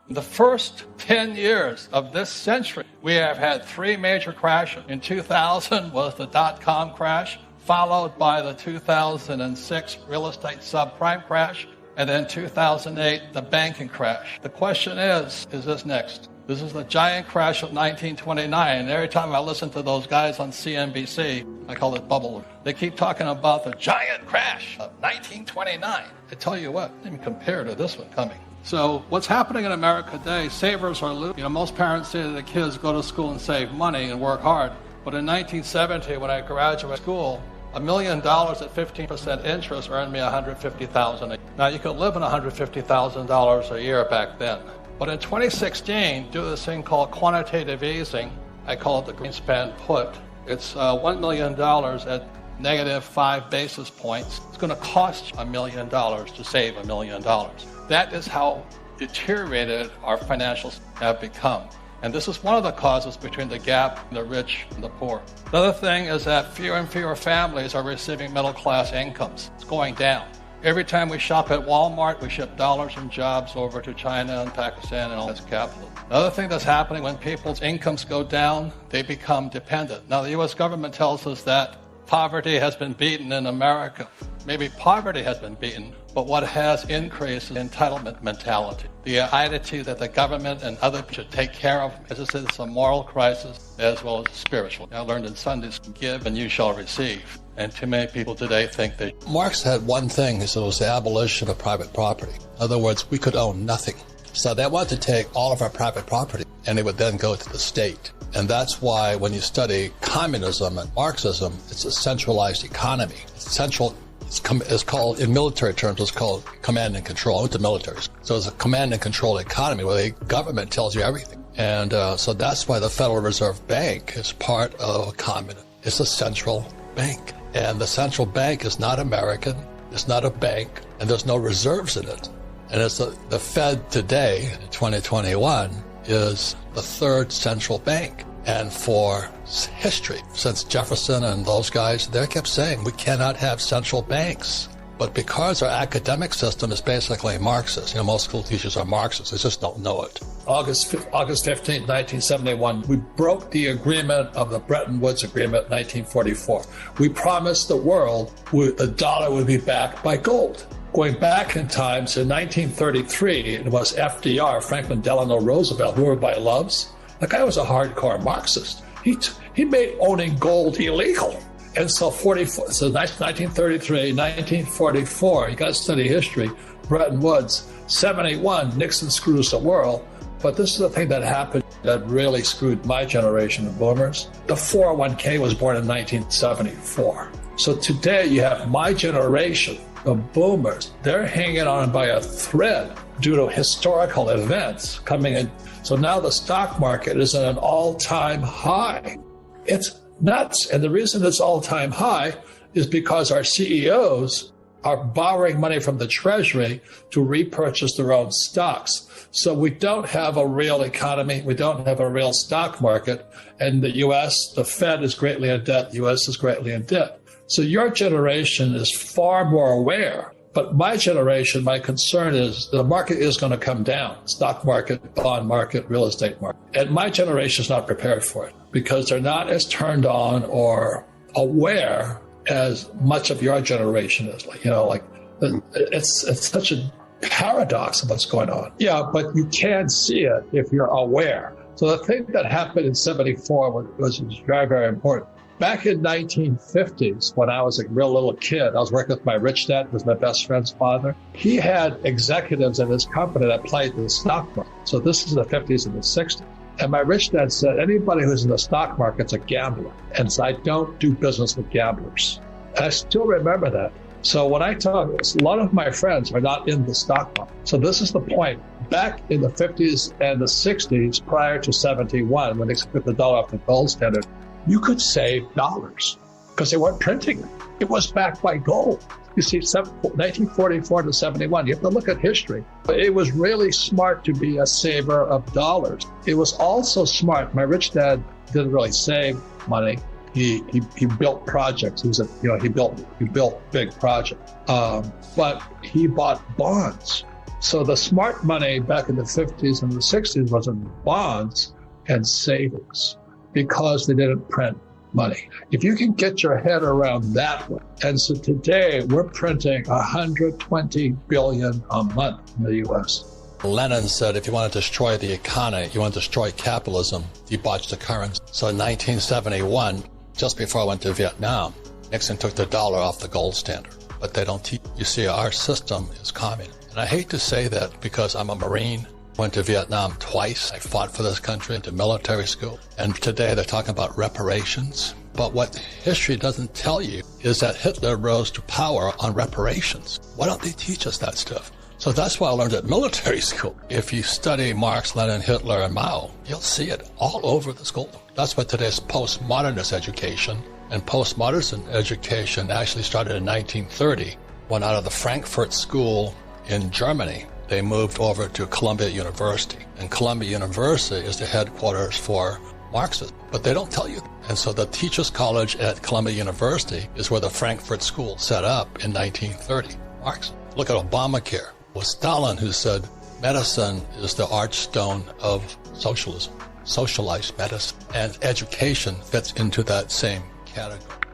In the first 10 years of this century, we have had 3 major crashes. In 2000 was the dot-com crash, followed by the 2006 real estate subprime crash, and then 2008, the banking crash. The question is this next? This is the giant crash of 1929. And every time I listen to those guys on CNBC, I call it bubble. They keep talking about the giant crash of 1929. I tell you what, didn't compare to this one coming. So what's happening in America today, savers are losing. Most parents say to the kids, go to school and save money and work hard. But in 1970, when I graduated school, $1 million at 15% interest earned me $150,000. Now you could live on $150,000 a year back then. But in 2016, due to this thing called quantitative easing, I call it the Greenspan put, it's $1 million at negative 5 basis points. It's going to cost you $1 million to save $1 million. That is how deteriorated our financials have become. And this is one of the causes between the gap in the rich and the poor. The other thing is that fewer and fewer families are receiving middle-class incomes. It's going down. Every time we shop at Walmart, we ship dollars and jobs over to China and Pakistan and all this capital. Another thing that's happening when people's incomes go down, they become dependent. Now, the U.S. government tells us that poverty has been beaten in America. Maybe poverty has been beaten, but what has increased is entitlement mentality. The attitude that the government and others should take care of. As I said, it's a moral crisis as well as a spiritual. I learned in Sundays, give and you shall receive. And too many people today think that. Marx had one thing, he said it was the abolition of private property. In other words, we could own nothing. So they wanted to take all of our private property and it would then go to the state. And that's why when you study communism and Marxism, it's a centralized economy. It's called, in military terms, it's called command and control. I went to military. So it's a command and control economy where the government tells you everything. And so that's why the Federal Reserve Bank is part of communism. It's a central bank. And the central bank is not American, it's not a bank, and there's no reserves in it. And it's the Fed today, in 2021, is the third central bank. And for history, since Jefferson and those guys, they kept saying we cannot have central banks. But because our academic system is basically Marxist, most school teachers are Marxists, they just don't know it. August 15, 1971, we broke the agreement of the Bretton Woods Agreement in 1944. We promised the world the dollar would be backed by gold. Going back in time to 1933, it was FDR, Franklin Delano Roosevelt, who everybody loves. The guy was a hardcore Marxist. He made owning gold illegal. And so 1933, 1944, you got to study history, Bretton Woods, 71, Nixon screws the world. But this is the thing that happened that really screwed my generation of boomers. The 401k was born in 1974. So today you have my generation of boomers. They're hanging on by a thread due to historical events coming in. So now the stock market is at an all-time high. It's nuts. And the reason it's all-time high is because our CEOs are borrowing money from the Treasury to repurchase their own stocks. So we don't have a real economy. We don't have a real stock market. And the U.S., the Fed is greatly in debt. The U.S. is greatly in debt. So your generation is far more aware. But my generation, my concern is the market is going to come down. Stock market, bond market, real estate market. And my generation is not prepared for it because they're not as turned on or aware as much of your generation is. It's such a paradox of what's going on. Yeah, but you can see it if you're aware. So the thing that happened in 74 was very, very important. Back in 1950s, when I was a real little kid, I was working with my rich dad, who was my best friend's father. He had executives in his company that played the stock market. So this is the 50s and the 60s. And my rich dad said, anybody who's in the stock market's a gambler. And so I don't do business with gamblers. And I still remember that. So when I talk, a lot of my friends are not in the stock market. So this is the point. Back in the 50s and the 60s, prior to 71, when they took the dollar off the gold standard, you could save dollars because they weren't printing it. It was backed by gold. You see, 1944 to 71, you have to look at history. But it was really smart to be a saver of dollars. It was also smart. My rich dad didn't really save money. He built projects. He built big projects. But he bought bonds. So the smart money back in the 50s and the 60s was in bonds and savings because they didn't print money. If you can get your head around that one. And so today we're printing 120 billion a month in the US. Lenin said, if you want to destroy the economy, you want to destroy capitalism, debauch the currency. So in 1971, just before I went to Vietnam, Nixon took the dollar off the gold standard. But they don't teach. You see, our system is communist. And I hate to say that because I'm a Marine, went to Vietnam twice. I fought for this country, into military school. And today they're talking about reparations. But what history doesn't tell you is that Hitler rose to power on reparations. Why don't they teach us that stuff? So that's why I learned at military school. If you study Marx, Lenin, Hitler, and Mao, you'll see it all over the school. That's what today's postmodernist education. And postmodernist education actually started in 1930, when out of the Frankfurt School in Germany, they moved over to Columbia University. And Columbia University is the headquarters for Marxism. But they don't tell you. And so the Teachers College at Columbia University is where the Frankfurt School set up in 1930. Marx. Look at Obamacare. It was Stalin who said medicine is the archstone of socialism. Socialized medicine. And education fits into that same category.